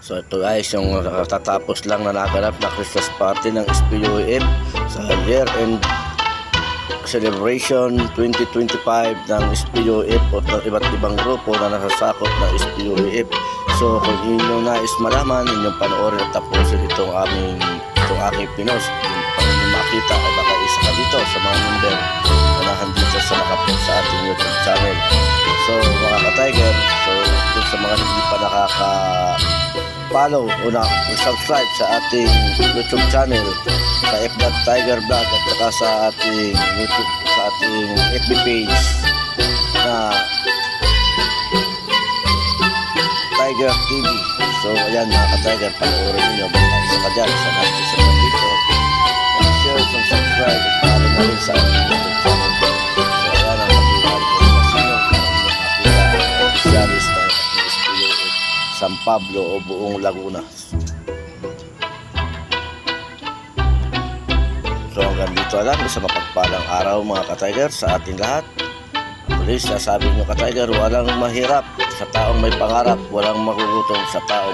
So ito guys, yung tatapos lang na naganap na Christmas party ng SPUEF sa year-end celebration 2025 ng SPUEF o ng iba't ibang grupo na nasasakop ng SPUEF. So kung inyo nais malaman, inyong panoorin at tapusin itong aking pinost. Kung inyo makita ay baka isa ka dito sa mga member na nahandito sa nakapos sa ating YouTube channel. So mga ka-Tiger, so kung sa mga hindi pa follow o subscribe sa ating YouTube channel sa Tiger Vlog at saka sa ating YouTube, sa ating FB page na Tiger TV. So ayan mga ka-Tiger, panoorin nyo baka isa ka dyan sa natin sa dito, share, subscribe at follow na rin sa ating YouTube channel. So ayan ang kapilan ko na sino ang officialis ng San Pablo o buong Laguna. So hanggang dito lang, sa mapagpalang araw mga ka-Tiger sa ating lahat. Please, sasabi nyo ka-Tiger, walang mahirap sa taong may pangarap, walang magugutom sa taong